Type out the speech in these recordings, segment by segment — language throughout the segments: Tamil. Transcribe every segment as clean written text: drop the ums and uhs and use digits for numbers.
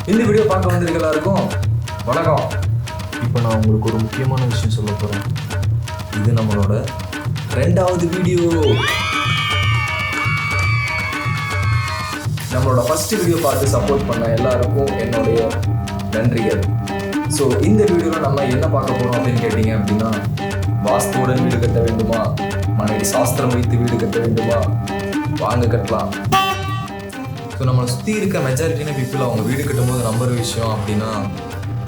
இந்த வீடியோ பார்க்க வந்திருக்க எல்லாருக்கும் வணக்கம். இப்போ நான் உங்களுக்கு ஒரு முக்கியமான விஷயம் சொல்ல போகிறேன். இது நம்மளோட 2வது வீடியோ. நம்மளோட ஃபர்ஸ்ட் வீடியோ பார்த்து சப்போர்ட் பண்ண எல்லாருக்கும் என்னுடைய நன்றிகள். ஸோ இந்த வீடியோவில் நம்ம என்ன பார்க்க போகிறோம் அப்படின்னு கேட்டிங்க அப்படின்னா, வாஸ்துவுடன் வீடு கட்ட வேண்டுமா, மனைவி சாஸ்திரம் வைத்து வீடு கட்ட வேண்டுமா, வாங்க கட்டலாம். ஸோ நம்மளை சுற்றி இருக்க மெஜாரிட்டியான பீப்புள் அவங்க வீடு கட்டும்போது நம்புற விஷயம் அப்படின்னா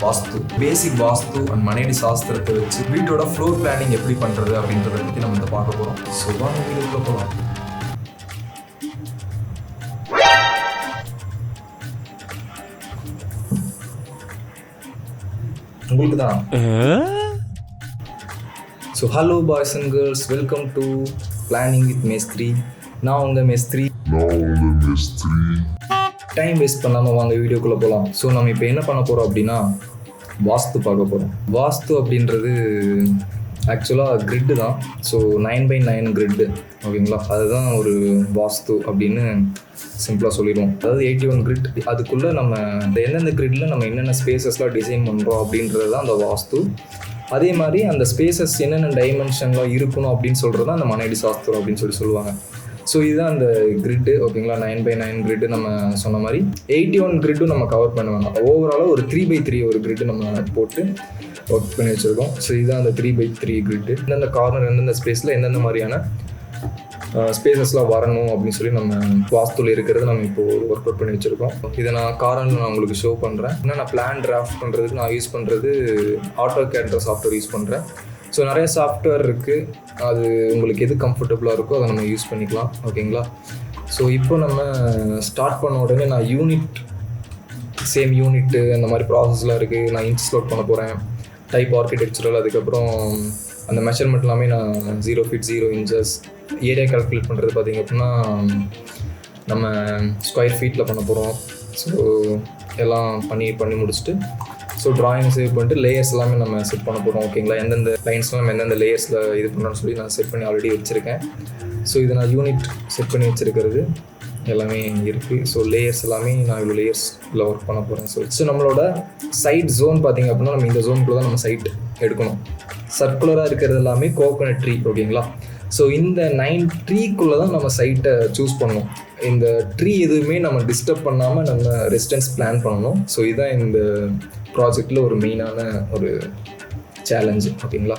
வாஸ்து, பேசிக் வாஸ்து அண்ட் மனையடி சாஸ்திரத்தை வச்சு வீட்டோட ஃப்ளோர் பிளானிங் எப்படி பண்ணுறது அப்படின்றத பற்றி நம்ம இதை பார்க்க போகிறோம். ஸோ வாங்க வீடுக்குள்ள போகலாம். உங்களுக்கு தான். So hello boys and girls, welcome to planning with மேஸ்திரி. நான் உங்கள் மேஸ்திரி. டைம் வேஸ்ட் பண்ணாமல் வாங்க வீடியோக்குள்ளே போகலாம். ஸோ நம்ம இப்போ என்ன பண்ண போகிறோம் அப்படின்னா வாஸ்து பார்க்க போகிறோம். வாஸ்து அப்படின்றது ஆக்சுவலாக கிரிட்டு தான். ஸோ 9x9 கிரிட்டு, ஓகேங்களா? அதுதான் ஒரு வாஸ்து அப்படின்னு சிம்பிளாக சொல்லிடுவோம். அதாவது 81 கிரிட், அதுக்குள்ளே நம்ம எந்தெந்த கிரிட்டில் நம்ம என்னென்ன ஸ்பேசஸ்லாம் டிசைன் பண்ணுறோம் அப்படின்றது தான் அந்த வாஸ்து. அதே மாதிரி அந்த ஸ்பேசஸ் என்னென்ன டைமென்ஷன்லாம் இருக்கணும் அப்படின்னு சொல்கிறது தான் அந்த மனையடி சாஸ்திரம் அப்படின்னு சொல்லுவாங்க. ஸோ இதுதான் அந்த கிரிட்டு, ஓகேங்களா? 9x9 கிரிட்டு நம்ம சொன்ன மாதிரி 81 கிரிட்டும் நம்ம கவர் பண்ணுவாங்க. ஓவராலாக ஒரு 3x3 ஒரு கிரிட்டு நம்ம போட்டு ஒர்க் பண்ணி வச்சுருக்கோம். ஸோ இதுதான் அந்த 3x3 கிரிட்டு. எந்தெந்த கார்னர் எந்தெந்த ஸ்பேஸில் எந்தெந்த மாதிரியான ஸ்பேசஸ்லாம் வரணும் அப்படின்னு சொல்லி நம்ம வாஸ்துவில் இருக்கிறது நம்ம இப்போது ஒர்க் அவுட் பண்ணி வச்சுருக்கோம். இதை நான் கார்னரில் நான் உங்களுக்கு ஷோ பண்ணுறேன். ஏன்னா நான் பிளான் டிராஃப்ட் பண்ணுறதுக்கு நான் யூஸ் பண்ணுறது AutoCAD சாஃப்ட்வேர் யூஸ் பண்ணுறேன். ஸோ நிறைய சாஃப்ட்வேர் இருக்குது, அது உங்களுக்கு எது கம்ஃபர்டபுளாக இருக்கோ அதை நம்ம யூஸ் பண்ணிக்கலாம், ஓகேங்களா? ஸோ இப்போ நம்ம ஸ்டார்ட் பண்ண உடனே நான் சேம் யூனிட்டு அந்த மாதிரி ப்ராசஸ்லாம் இருக்குது. நான் இன்ச் லோட் பண்ண போகிறேன், டைப் ஆர்கிடெக்சரல், அதுக்கப்புறம் அந்த மெஷர்மெண்ட் எல்லாமே நான் 0 feet 0 inches. ஏரியா கால்குலேட் பண்ணுறது பார்த்திங்க அப்படின்னா நம்ம ஸ்கொயர் ஃபீட்டில் பண்ண போகிறோம். ஸோ எல்லாம் பண்ணி முடிச்சுட்டு ஸோ ட்ராயிங் சேவ் பண்ணிட்டு லேயர்ஸ் எல்லாமே நம்ம செட் பண்ண போகிறோம், ஓகேங்களா? எந்தெந்த லைன்ஸ்லாம் நம்ம எந்தெந்த லேயர்ஸில் இது பண்ணணும்னு சொல்லி நான் செட் பண்ணி ஆல்ரெடி வச்சுருக்கேன். ஸோ இதை நான் யூனிட் செட் பண்ணி வச்சுருக்கிறது எல்லாமே இருக்குது. ஸோ லேயர்ஸ் எல்லாமே நான் இவ்வளோ லேயர்ஸில் ஒர்க் பண்ண போகிறேன். ஸோ நம்மளோட சைட் ஜோன் பார்த்திங்க அப்படின்னா நம்ம இந்த ஜோனுக்குள்ளே தான் நம்ம சைட் எடுக்கணும். சர்க்குலராக இருக்கிறது எல்லாமே கோகோனட் ட்ரீ, ஓகேங்களா? ஸோ இந்த 9 ட்ரீக்குள்ளே தான் நம்ம சைட்டை சூஸ் பண்ணணும். இந்த ட்ரீ எதுவுமே நம்ம டிஸ்டர்ப் பண்ணாமல் நம்ம ரெசிடென்ஸ் பிளான் பண்ணணும். ஸோ இதுதான் இந்த ப்ராஜெக்டில் ஒரு மெயினான ஒரு சேலஞ்சு, ஓகேங்களா?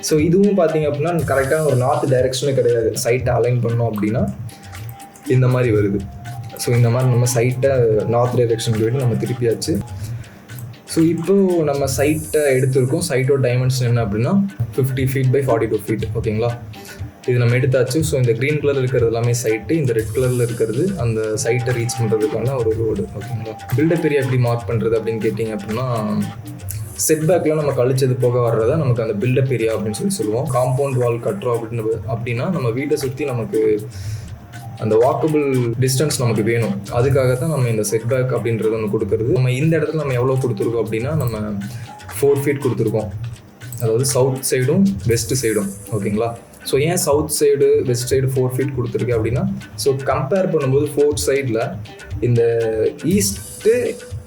ஸோ இதுவும் பார்த்திங்க அப்படின்னா கரெக்டாக ஒரு நார்த் டைரெக்ஷனே கிடையாது. சைட்டை அலைன் பண்ணோம் அப்படின்னா இந்த மாதிரி வருது. ஸோ இந்த மாதிரி நம்ம சைட்டை நார்த் டைரெக்ஷனுக்கு போய்ட்டு நம்ம திருப்பியாச்சு. ஸோ இப்போது நம்ம சைட்டை எடுத்திருக்கோம். சைட்டோட டைமென்ஷன் என்ன அப்படின்னா 50 feet by 42 feet, ஓகேங்களா? இது நம்ம எடுத்தாச்சு. ஸோ இந்த க்ரீன் கலர் இருக்கிறது எல்லாமே சைட்டு, இந்த ரெட் கலரில் இருக்கிறது அந்த சைட்டை ரீச் பண்ணுறதுக்கான ஒரு ரோடு, ஓகேங்களா? பில்டப் ஏரியா எப்படி மார்க் பண்ணுறது அப்படின்னு கேட்டிங்க அப்படின்னா செட்பேக்கில் நம்ம கழிச்சது போக வர்றதா நமக்கு அந்த பில்டப் ஏரியா அப்படின்னு சொல்லுவோம். காம்பவுண்ட் வால் கட்டுறோம் அப்படின்னா நம்ம வீட்டை சுற்றி நமக்கு அந்த வாக்கபிள் டிஸ்டன்ஸ் நமக்கு வேணும். அதுக்காக தான் நம்ம இந்த செட்பேக் அப்படின்றது ஒன்று கொடுக்குறது. நம்ம இந்த இடத்துல நம்ம எவ்வளோ கொடுத்துருக்கோம் அப்படின்னா நம்ம 4 feet கொடுத்துருக்கோம். அதாவது சவுத் சைடும் வெஸ்ட் சைடும், ஓகேங்களா? ஸோ ஏன் south side west side 4 feet கொடுத்துருக்கு அப்படின்னா, ஸோ கம்பேர் பண்ணும்போது 4th சைடில் இந்த ஈஸ்ட்டு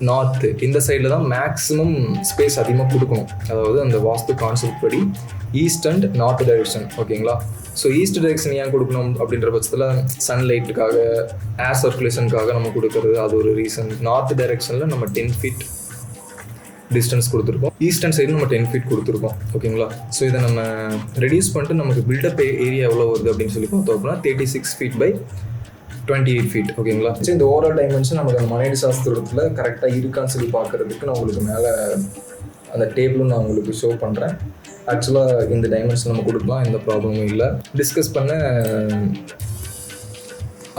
நார்த்து இந்த சைடில் தான் மேக்ஸிமம் ஸ்பேஸ் அதிகமாக கொடுக்கணும். அதாவது அந்த வாஸ்து கான்செப்ட் படி ஈஸ்ட் அண்ட் நார்த் டைரெக்ஷன், ஓகேங்களா? ஸோ ஈஸ்ட் டைரெக்ஷன் ஏன் கொடுக்கணும் அப்படின்ற பட்சத்தில் சன்லைட்டுக்காக, ஏர் சர்க்குலேஷனுக்காக நம்ம கொடுக்கறது அது ஒரு ரீசன். நார்த் டைரெக்ஷனில் நம்ம 10 feet டிஸ்டன்ஸ் கொடுத்துருக்கோம், ஈஸ்டர்ன் சைடு நம்ம 10 feet கொடுத்துருக்கோம், ஓகேங்களா? ஸோ இதை நம்ம ரெடியூஸ் பண்ணிட்டு நமக்கு பில்டப் ஏரியா எவ்வளோ வருது அப்படின்னு சொல்லி பார்த்தோம் அப்படின்னா 36 feet by 28 feet, ஓகேங்களா? ஸோ இந்த ஓவரால் டைமென்ஷன் நமக்கு அந்த மனையடி சாஸ்திரத்தில் கரெக்டாக இருக்கான்னு சொல்லி பார்க்குறதுக்கு நான் உங்களுக்கு மேலே அந்த டேபிளும் நான் உங்களுக்கு ஷோ பண்ணுறேன். ஆக்சுவலாக இந்த டைமென்ஷன் நம்ம கொடுக்கலாம், எந்த ப்ராப்ளமும் இல்லை. டிஸ்கஸ் பண்ண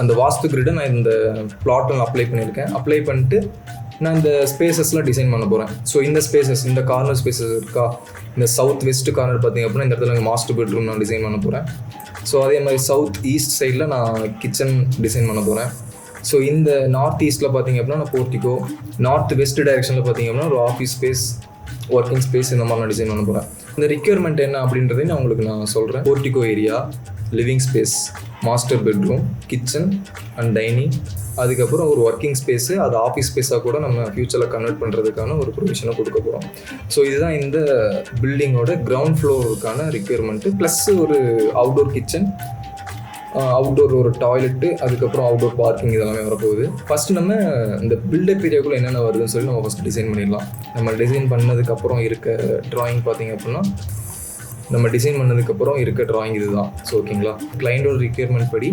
அந்த வாஸ்து கிரிட்டை நான் இந்த பிளாட்டில் அப்ளை பண்ணியிருக்கேன். அப்ளை பண்ணிட்டு நான் இந்த ஸ்பேசஸ்லாம் டிசைன் பண்ண போகிறேன். ஸோ இந்த ஸ்பேசஸ், இந்த கார்னர் ஸ்பேசஸ் இருக்கா, இந்த சவுத் வெஸ்ட் கார்னர் பார்த்திங்க அப்படின்னா இந்த இடத்துல மாஸ்டர் பெட்ரூம் நான் டிசைன் பண்ண போகிறேன். ஸோ அதே மாதிரி சவுத் ஈஸ்ட் சைடில் நான் கிச்சன் டிசைன் பண்ண போகிறேன். ஸோ இந்த நார்த் ஈஸ்ட்டில் பார்த்திங்க அப்படின்னா நான் போர்ட்டிகோ, நார்த் வெஸ்ட் டைரெக்ஷனில் பார்த்திங்க அப்படின்னா ஒரு ஆஃபீஸ் ஸ்பேஸ், ஒர்க்கிங் ஸ்பேஸ் இந்த மாதிரி நான் டிசைன் பண்ண போகிறேன். இந்த ரிக்யர்மெண்ட் என்ன அப்படின்றதையும் நான் உங்களுக்கு நான் சொல்கிறேன். Portico area, living space, master bedroom, kitchen and dining, அதுக்கப்புறம் ஒரு ஒர்க்கிங் ஸ்பேஸு, அது ஆஃபீஸ் ஸ்பேஸாக கூட நம்ம ஃப்யூச்சரில் கன்வெர்ட் பண்ணுறதுக்கான ஒரு ப்ரொவிஷனை கொடுக்க போகிறோம். ஸோ இதுதான் இந்த பில்டிங்கோட கிரவுண்ட் ஃப்ளோருக்கான ரிக்யர்மெண்ட்டு. ப்ளஸ் ஒரு அவுட்டோர் கிச்சன், அவுட்டோர் ஒரு டாய்லெட்டு, அதுக்கப்புறம் அவுட்டோர் பார்க்கிங் இதெல்லாமே வரப்போகுது. ஃபஸ்ட்டு நம்ம இந்த பில்டப் ஏரியாக்குள்ளே என்னென்ன வருதுன்னு சொல்லி நம்ம ஃபஸ்ட் டிசைன் பண்ணிடலாம். நம்ம டிசைன் பண்ணதுக்கப்புறம் இருக்க ட்ராயிங் பார்த்திங்க அப்படின்னா, நம்ம டிசைன் பண்ணதுக்கப்புறம் இருக்க ட்ராயிங் இது தான். ஸோ ஓகேங்களா, கிளைண்டோட ரிக்யர்மெண்ட் படி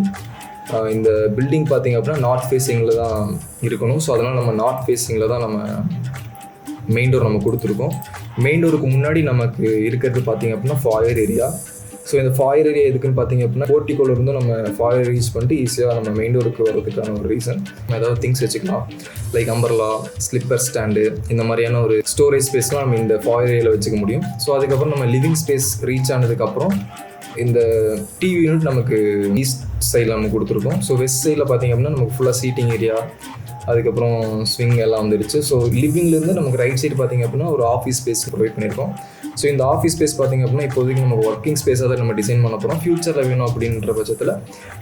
இந்த பில்டிங் பார்த்திங்க அப்படின்னா நார்த் ஃபேஸிங்கில் தான் இருக்கணும். ஸோ அதனால் நம்ம நார்த் ஃபேஸிங்கில் தான் நம்ம மெயின் டோர் நம்ம கொடுத்துருக்கோம். மெயின் டோருக்கு முன்னாடி நமக்கு இருக்கிறது பார்த்திங்க அப்படின்னா ஃபாயர் ஏரியா. ஸோ இந்த ஃபாயர் ஏரியா எதுக்குன்னு பார்த்தீங்க அப்படின்னா, போர்ட்டிகோல இருந்து நம்ம ஃபாயர் யூஸ் பண்ணிட்டு ஈஸியாக நம்ம மெயின் டோருக்கு வரதுக்கான ஒரு ரீசன். நம்ம ஏதாவது திங்ஸ் வச்சுக்கலாம், லைக் அம்பர்லா, ஸ்லிப்பர் ஸ்டாண்டு, இந்த மாதிரியான ஒரு ஸ்டோரேஜ் ஸ்பேஸ்லாம் நம்ம இந்த ஃபாயர் ஏரியாவில் வச்சுக்க முடியும். ஸோ அதுக்கப்புறம் நம்ம லிவிங் ஸ்பேஸ் ரீச் ஆனதுக்கப்புறம் இந்த டிவி யூனிட் நமக்கு ஈஸ்ட் சைடில் நம்ம கொடுத்துருக்கோம். ஸோ வெஸ்ட் சைடில் பார்த்தீங்க அப்படின்னா நமக்கு ஃபுல்லாக சீட்டிங் ஏரியா, அதுக்கப்புறம் ஸ்விங் எல்லாம் வந்துடுச்சு. ஸோ லிவிங்லேருந்து நமக்கு ரைட் சைடு பார்த்திங்க அப்படின்னா ஒரு ஆஃபீஸ் ஸ்பேஸ் ப்ரொவைட் பண்ணியிருக்கோம். ஸோ இந்த ஆஃபீஸ் ஸ்பேஸ் பார்த்திங்க அப்படின்னா இப்போதைக்கு நம்ம ஒர்க்கிங் ஸ்பேஸாக தான் நம்ம டிசைன் பண்ண போகிறோம். ஃப்யூச்சரில் வேணும் அப்படின்ற பட்சத்தில்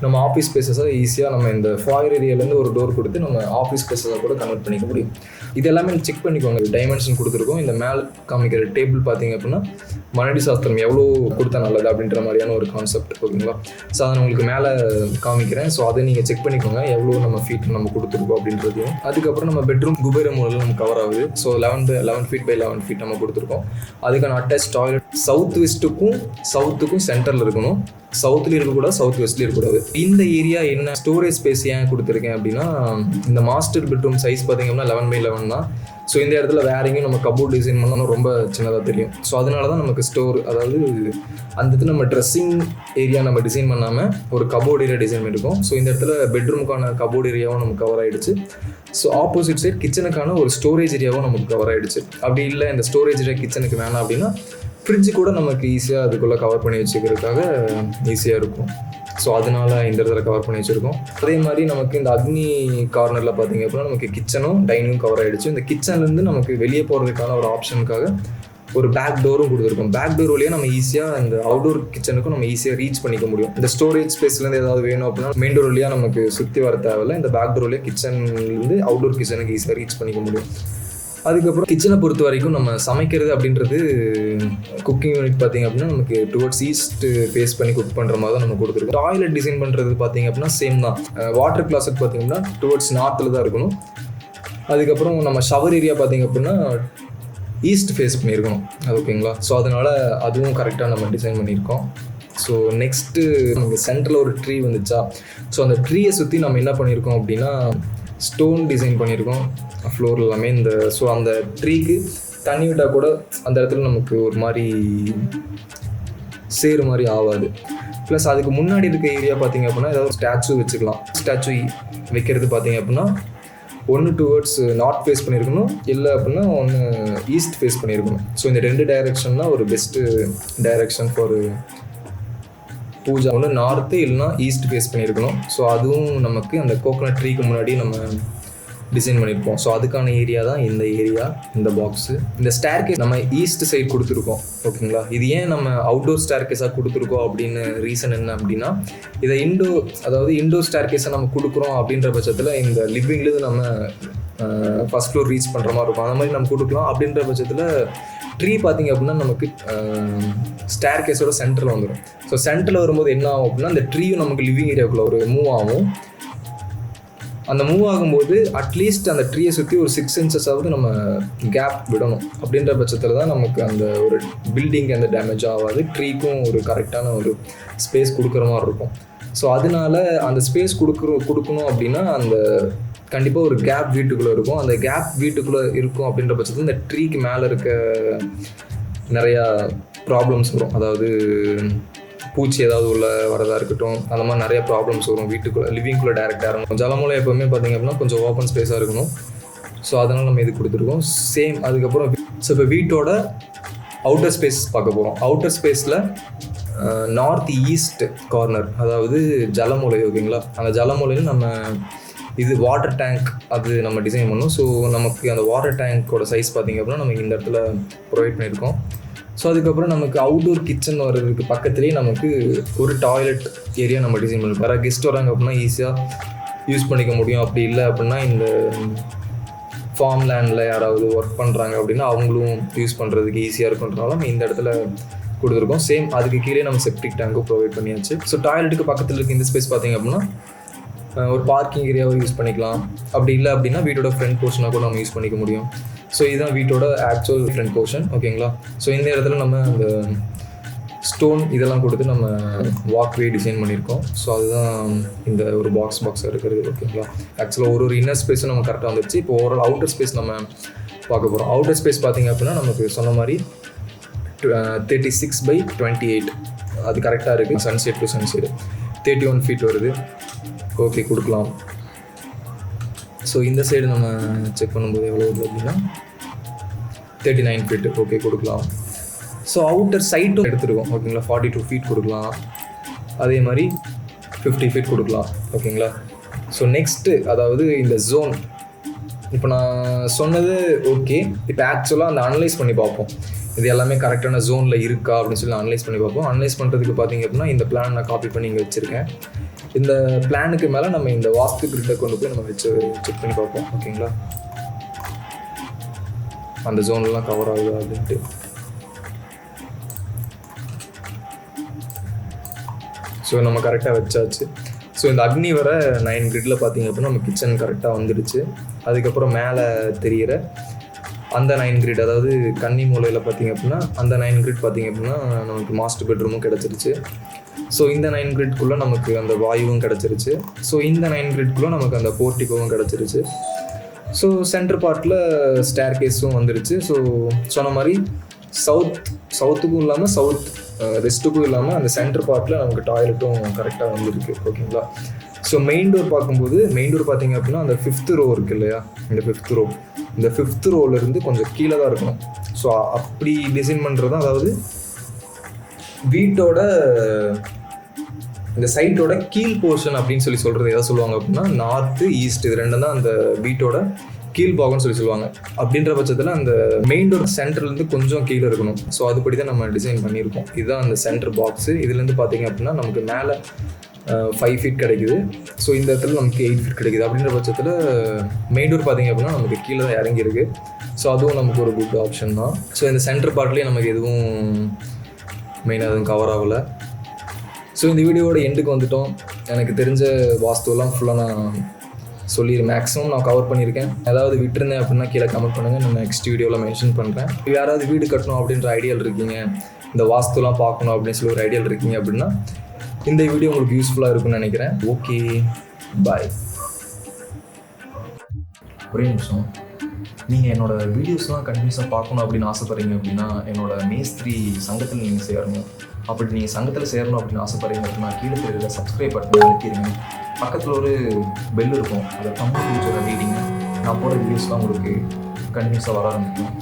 நம்ம ஆஃபீஸ் ஸ்பேஸஸாக ஈஸியாக நம்ம இந்த ஃபாயர் ஏரியாலேருந்து ஒரு டோர் கொடுத்து நம்ம ஆஃபீஸ் ஸ்பேஸஸாக கூட கன்வெர்ட் பண்ணிக்க முடியும். இது எல்லாமே செக் பண்ணிக்கோங்க. டைமென்ஷன் கொடுத்துருக்கோம். இந்த மேல் காமிக்கிற டேபிள் பார்த்திங்க அப்படின்னா மனையடி சாஸ்திரம் எவ்வளோ கொடுத்தா நல்லது அப்படின்ற மாதிரியான ஒரு கான்செப்ட். ஓகேங்களா, ஸோ அதை உங்களுக்கு மேலே காமிக்கிறேன். ஸோ அதை நீங்கள் செக் பண்ணிக்கோங்க எவ்வளோ நம்ம ஃபீட் நம்ம கொடுத்துருக்கோம் அப்படின்றதையும். அதுக்கப்புறம் நம்ம பெட்ரூம் குபேர மூலையில் நம்ம கவர் ஆகுது. ஸோ 11 ஃபீட் பை 11 ஃபீட் நம்ம கொடுத்துருக்கோம். அதுக்கான அட்டாச் டாய்லெட் சவுத் வெஸ்ட்டுக்கும் சென்டரில் இருக்கணும். சவுத்துலேயும் இருக்கக்கூடாது, சவுத் வெஸ்ட்லேயும் இருக்கக்கூடாது. இந்த ஏரியா என்ன ஸ்டோரேஜ் ஸ்பேஸ் ஏன் கொடுத்துருக்கேன் அப்படின்னா, இந்த மாஸ்டர் பெட்ரூம் சைஸ் பார்த்திங்க அப்படின்னா 11x11 தான். ஸோ இந்த இடத்துல வேற எங்கேயும் நம்ம கபோர்ட் டிசைன் பண்ணாலும் ரொம்ப சின்னதாக தெரியும். ஸோ அதனால தான் நமக்கு ஸ்டோர், அதாவது அந்த இடத்துல நம்ம ட்ரெஸ்ஸிங் ஏரியா நம்ம டிசைன் பண்ணாமல் ஒரு கபோர்ட் ஏரியா டிசைன் பண்ணியிருக்கோம். ஸோ இந்த இடத்துல பெட்ரூமுக்கான கபோர்ட் ஏரியாவும் நமக்கு கவர் ஆகிடுச்சு. ஸோ ஆப்போசிட் சைட் கிச்சனுக்கான ஒரு ஸ்டோரேஜ் ஏரியாவும் நமக்கு கவர் ஆகிடுச்சு. அப்படி இல்லை இந்த ஸ்டோரேஜ் ஏரியா கிச்சனுக்கு வேணாம் அப்படின்னா ஃப்ரிட்ஜு கூட நமக்கு ஈஸியாக அதுக்குள்ளே கவர் பண்ணி வச்சுக்கிறதுக்காக ஈஸியாக இருக்கும். ஸோ அதனால இந்த இடத்துல கவர் பண்ணி வச்சுருக்கோம். அதே மாதிரி நமக்கு இந்த அக்னி கார்னரில் பார்த்திங்க அப்படின்னா நமக்கு கிச்சனும் டைனிங்கும் கவர் ஆகிடுச்சு. இந்த கிச்சன்லேருந்து நமக்கு வெளியே போகிறதுக்கான ஒரு ஆப்ஷனுக்காக ஒரு பேக் டோரும் கொடுத்துருக்கோம். பேக் டோர் வழியாக நம்ம ஈஸியாக இந்த அவுடோர் கிச்சனுக்கும் நம்ம ஈஸியாக ரீச் பண்ணிக்க முடியும். இந்த ஸ்டோரேஜ் ஸ்பேஸ்லேருந்து ஏதாவது வேணும் அப்படின்னா மெயின் டோர் வழியாக நமக்கு சுற்றி வர தேவையில்லை. இந்த பேக் டோர் வழியாக கிச்சன்லேருந்து அவுடோர் கிச்சனுக்கு ஈஸியாக ரீச் பண்ணிக்க முடியும். அதுக்கப்புறம் கிச்சனை பொறுத்த வரைக்கும் நம்ம சமைக்கிறது அப்படின்றது குக்கிங் யூனிட் பார்த்திங்க அப்படின்னா நமக்கு டுவர்ட்ஸ் ஈஸ்ட் ஃபேஸ் பண்ணி குக் பண்ணுற மாதிரி தான் நம்ம கொடுத்துருக்கோம். டாய்லெட் டிசைன் பண்ணுறது பார்த்திங்க அப்படின்னா சேம் தான். வாட்டர் கிளாசட் பார்த்திங்கன்னா டுவர்ட்ஸ் நார்த்தில் தான் இருக்கணும். அதுக்கப்புறம் நம்ம ஷவர் ஏரியா பார்த்திங்க அப்படின்னா ஈஸ்ட் ஃபேஸ் பண்ணியிருக்கணும். அது ஓகேங்களா. ஸோ அதனால் அதுவும் கரெக்டாக நம்ம டிசைன் பண்ணியிருக்கோம். ஸோ நெக்ஸ்ட்டு நமக்கு சென்டரில் ஒரு ட்ரீ வந்துச்சா. ஸோ அந்த ட்ரீயை சுற்றி நம்ம என்ன பண்ணியிருக்கோம் அப்படின்னா ஸ்டோன் டிசைன் பண்ணியிருக்கோம் ஃப்ளோர் எல்லாமே. ஸோ அந்த ட்ரீக்கு தண்ணி விட்டால் கூட அந்த இடத்துல நமக்கு ஒரு மாதிரி சேரு மாதிரி ஆகாது. ப்ளஸ் அதுக்கு முன்னாடி இருக்க ஏரியா பார்த்திங்க அப்படின்னா ஏதாவது ஸ்டாச்சு வச்சுக்கலாம். ஸ்டாச்சு வைக்கிறது பார்த்திங்க அப்படின்னா ஒன்று டுவர்ட்ஸ் நார்த் ஃபேஸ் பண்ணியிருக்கணும், இல்லை அப்படின்னா ஒன்று ஈஸ்ட் ஃபேஸ் பண்ணியிருக்கணும். ஸோ இந்த 2 டைரெக்ஷன் தான் ஒரு பெஸ்ட்டு டைரெக்ஷன் ஃபார் பூஜா. ஒன்று நார்த்து இல்லைனா ஈஸ்ட் ஃபேஸ் பண்ணியிருக்கணும். ஸோ அதுவும் நமக்கு அந்த கோகோனட் ட்ரீக்கு முன்னாடி நம்ம டிசைன் பண்ணியிருப்போம். ஸோ அதுக்கான ஏரியா தான் இந்த ஏரியா, இந்த பாக்ஸு. இந்த ஸ்டேர்கேஸ் நம்ம ஈஸ்ட் சைடு கொடுத்துருக்கோம். ஓகேங்களா, இது ஏன் நம்ம அவுட்டோர் ஸ்டேர்கேஸாக கொடுத்துருக்கோம் அப்படின்னு ரீசன் என்ன அப்படின்னா, இதை இண்டோர் ஸ்டேர்கேஸை நம்ம கொடுக்குறோம் அப்படின்ற பட்சத்தில் இந்த லிவிங்லேருந்து நம்ம ஃபஸ்ட் ஃப்ளோர் ரீச் பண்ணுற மாதிரி இருக்கும். அந்த மாதிரி நம்ம கொடுக்கலாம். அப்படின்ற பட்சத்தில் ட்ரீ பார்த்திங்க அப்படின்னா நமக்கு ஸ்டேர்கேஸோட சென்டரில் வந்துடும். ஸோ சென்டரில் வரும்போது என்ன ஆகும் அப்படின்னா அந்த ட்ரீயும் நமக்கு லிவிங் ஏரியாவுக்குள்ள ஒரு மூவ் ஆகும். அந்த மூவ் ஆகும்போது அட்லீஸ்ட் அந்த ட்ரீயை சுற்றி ஒரு 6 inches நம்ம கேப் விடணும். அப்படின்ற பட்சத்தில் தான் நமக்கு அந்த ஒரு பில்டிங் எந்த டேமேஜ் ஆகாது, ட்ரீக்கும் ஒரு கரெக்டான ஒரு ஸ்பேஸ் கொடுக்குற மாதிரி இருக்கும். ஸோ அதனால அந்த ஸ்பேஸ் கொடுக்கணும் அப்படின்னா அந்த கண்டிப்பாக ஒரு கேப் வீட்டுக்குள்ளே இருக்கும். அந்த கேப் வீட்டுக்குள்ளே இருக்கும் அப்படின்ற பட்சத்தில் இந்த ட்ரீக்கு மேலே இருக்க நிறையா ப்ராப்ளம்ஸ் வரும். அதாவது பூச்சி ஏதாவது உள்ள வரதா இருக்கட்டும், அந்த மாதிரி நிறைய ப்ராப்ளம்ஸ் வரும். வீட்டுக்குள்ளே லிவிங்குள்ளே டேரெக்டாக இருக்கும். ஜலமூலை எப்போவுமே பார்த்திங்க அப்படின்னா கொஞ்சம் ஓப்பன் ஸ்பேஸாக இருக்கணும். ஸோ அதனால் நம்ம இது கொடுத்துருக்கோம். சேம் அதுக்கப்புறம் இப்போ வீட்டோட அவுட்டர் ஸ்பேஸ் பார்க்க போகிறோம். அவுட்டர் ஸ்பேஸில் நார்த் ஈஸ்ட் கார்னர், அதாவது ஜலமூலை. ஓகேங்களா, அந்த ஜலமூலையில் நம்ம இது வாட்டர் டேங்க் அது நம்ம டிசைன் பண்ணோம். ஸோ நமக்கு அந்த வாட்டர் டேங்க்கோட சைஸ் பார்த்திங்க அப்படின்னா நமக்கு இந்த இடத்துல ப்ரொவைட் பண்ணியிருக்கோம். ஸோ அதுக்கப்புறம் நமக்கு அவுட்டோர் கிச்சன் வர்றதுக்கு பக்கத்துலேயே நமக்கு ஒரு டாய்லெட் ஏரியா நம்ம டிசைன் பண்ணியிருக்கோம். வேறு கெஸ்ட் வராங்க அப்படின்னா ஈஸியாக யூஸ் பண்ணிக்க முடியும். அப்படி இல்லை அப்படின்னா இந்த ஃபார்ம் லேண்டில் யாராவது ஒர்க் பண்ணுறாங்க அப்படின்னா அவங்களும் யூஸ் பண்ணுறதுக்கு ஈஸியாக இருக்குன்றனால நம்ம இந்த இடத்துல கொடுத்துருக்கோம். சேம் அதுக்கு கீழே நம்ம செப்டிக் டேங்க்கும் ப்ரொவைட் பண்ணியாச்சு. ஸோ டாய்லெட்டுக்கு பக்கத்தில் இருக்க இந்த ஸ்பேஸ் பார்த்திங்க அப்படின்னா ஒரு பார்க்கிங் ஏரியாவை யூஸ் பண்ணிக்கலாம். அப்படி இல்லை அப்படின்னா வீட்டோட ஃப்ரண்ட் போர்ஷனாக கூட நம்ம யூஸ் பண்ணிக்க முடியும். ஸோ இதுதான் வீட்டோட ஆக்சுவல் ஃப்ரண்ட் போர்ஷன். ஓகேங்களா? ஸோ இந்த இடத்துல நம்ம அந்த ஸ்டோன் இதெல்லாம் கொடுத்து நம்ம வாக்வே டிசைன் பண்ணியிருக்கோம். ஸோ அதுதான் இந்த ஒரு பாக்ஸாக இருக்கிறது. ஓகேங்களா? ஆக்சுவலாக ஒரு இன்னர் ஸ்பேஸும் நம்ம கரெக்டாக வந்துடுச்சு. இப்போ ஓவரால் அவுட்டர் ஸ்பேஸ் நம்ம பார்க்க போகிறோம். அவுட்டர் ஸ்பேஸ் பார்த்திங்க அப்படின்னா நமக்கு சொன்ன மாதிரி 36/28 அது கரெக்டாக இருக்குது. சன்செட் டு சன்செட் 31 feet வருது. ஓகே, கொடுக்கலாம். ஸோ இந்த சைடு நம்ம செக் பண்ணும்போது எவ்வளோ வருது அப்படின்னா 39 feet. ஓகே, கொடுக்கலாம். ஸோ அவுட்டர் சைட்டும் எடுத்துருக்கோம். ஓகேங்களா? 42 feet கொடுக்கலாம். அதே மாதிரி 50 feet கொடுக்கலாம். ஓகேங்களா? ஸோ நெக்ஸ்ட்டு அதாவது இந்த ஜோன் இப்போ நான் சொன்னது ஓகே. இப்போ ஆக்சுவலாக அந்த அனலைஸ் பண்ணி பார்ப்போம். இது எல்லாமே கரெக்டான ஜோனில் இருக்கா அப்படின்னு சொல்லி அனலைஸ் பண்ணி பார்ப்போம். அனலைஸ் பண்ணுறதுக்கு பார்த்திங்க அப்படின்னா இந்த பிளான் நான் காப்பி பண்ணி இங்கே வச்சுருக்கேன். இந்த பிளானுக்கு மேலே நம்ம இந்த வாஸ்து கிரிட்டை கொண்டு போய் நம்ம வச்சு செக் பண்ணி பார்ப்போம். ஓகேங்களா? அந்த ஜோன்லாம் கவர் ஆகுதா அப்படின்ட்டு. ஸோ நம்ம கரெக்டாக வச்சாச்சு. ஸோ இந்த அக்னி வர 9 கிரிட்டில் பார்த்திங்க அப்படின்னா நம்ம கிச்சன் கரெக்டாக வந்துடுச்சு. அதுக்கப்புறம் மேலே தெரிகிற அந்த 9 கிரிட், அதாவது கன்னி மூலையில் பார்த்திங்க அப்படின்னா அந்த 9 கிரிட் பார்த்திங்க அப்படின்னா நமக்கு மாஸ்டர் பெட்ரூமும் கிடச்சிருச்சு. ஸோ இந்த 9 கிரிட்குள்ளே நமக்கு அந்த வாயுவும் கிடச்சிருச்சு. ஸோ இந்த 9 கிரிட்குள்ளே நமக்கு அந்த போர்ட்டிகோவும் கிடச்சிருச்சு. ஸோ சென்டர் பார்ட்டில் ஸ்டேர் கேஸும் வந்துருச்சு. ஸோ சொன்ன மாதிரி சவுத்துக்கும் இல்லாமல் ரெஸ்ட்டுக்கும் இல்லாமல் அந்த சென்டர் பார்ட்டில் நமக்கு டாய்லெட்டும் கரெக்டாக வந்துருக்கு. ஓகேங்களா? ஸோ மெயின் டோர் பார்க்கும்போது மெயின் டோர் பார்த்திங்க அப்படின்னா அந்த 5th row இருக்குது இல்லையா? இந்த 5th ரோலேருந்து கொஞ்சம் கீழே தான் இருக்கணும். ஸோ அப்படி டிசைன் பண்ணுறது தான், அதாவது வீட்டோட இந்த சைட்டோட கீழ் போர்ஷன் அப்படின்னு சொல்கிறது எதாவது சொல்லுவாங்க அப்படின்னா நார்த்து ஈஸ்ட், இது ரெண்டும் தான் அந்த வீட்டோட கீழ் பாகம்னு சொல்லுவாங்க. அப்படின்ற பட்சத்தில் அந்த மெயின் டோர் சென்டர்லேருந்து கொஞ்சம் கீழே இருக்கணும். ஸோ அதுபடி தான் நம்ம டிசைன் பண்ணியிருக்கோம். இதுதான் அந்த சென்டர் பாக்ஸு. இதுலேருந்து பார்த்திங்க அப்படின்னா நமக்கு மேலே 5 feet கிடைக்குது. ஸோ இந்த இடத்துல நமக்கு 8 feet கிடைக்குது. அப்படின்ற பட்சத்தில் மெயின் டோர் பார்த்திங்க அப்படின்னா நமக்கு கீழே தான் இறங்கியிருக்கு. ஸோ அதுவும் நமக்கு ஒரு குட் ஆப்ஷன் தான். ஸோ இந்த சென்டர் பார்ட்லேயே நமக்கு எதுவும் மெயினாக எதுவும் கவர் ஆகலை. ஸோ இந்த வீடியோவோட எண்டுக்கு வந்துட்டோம். எனக்கு தெரிஞ்ச வாஸ்துவெல்லாம் ஃபுல்லாக நான் மேக்ஸிமம் நான் கவர் பண்ணியிருக்கேன். ஏதாவது விட்டுருந்தேன் அப்படின்னா கீழே கமெண்ட் பண்ணுங்கள், நான் நெக்ஸ்ட் வீடியோவில் மென்ஷன் பண்ணுறேன். யாராவது வீடு கட்டணும் அப்படின்ற ஐடியாவில் இருக்கீங்க, இந்த வாஸ்துலாம் பார்க்கணும் அப்படின்னு சொல்லி ஒரு ஐடியாவில் இருக்கீங்க அப்படின்னா இந்த வீடியோ உங்களுக்கு யூஸ்ஃபுல்லாக இருக்கும்னு நினைக்கிறேன். ஓகே, பாய். ஒரே நிமிஷம், நீங்கள் என்னோடய வீடியோஸ்லாம் கண்டினியூஸாக பார்க்கணும் அப்படின்னு ஆசைப்பட்றீங்க அப்படின்னா என்னோடய மேஸ்திரி சங்கத்தில் நீங்கள் சேரணும். அப்படி நீங்கள் சங்கத்தில் சேரணும் அப்படின்னு ஆசைப்பட்றீங்க அப்படின்னா கீழே தெரியுற சப்ஸ்கிரைப் பட்டன் அழுத்திடுங்க. பக்கத்தில் ஒரு பெல் இருக்கும், அதை கம்பு பிடிச்ச ரீடிங்க. நான் போகிற வீடியோஸ்லாம் உங்களுக்கு கண்டினியூஸாக வர ஆரம்பிக்கும்.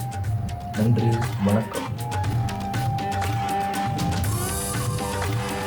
நன்றி, வணக்கம்.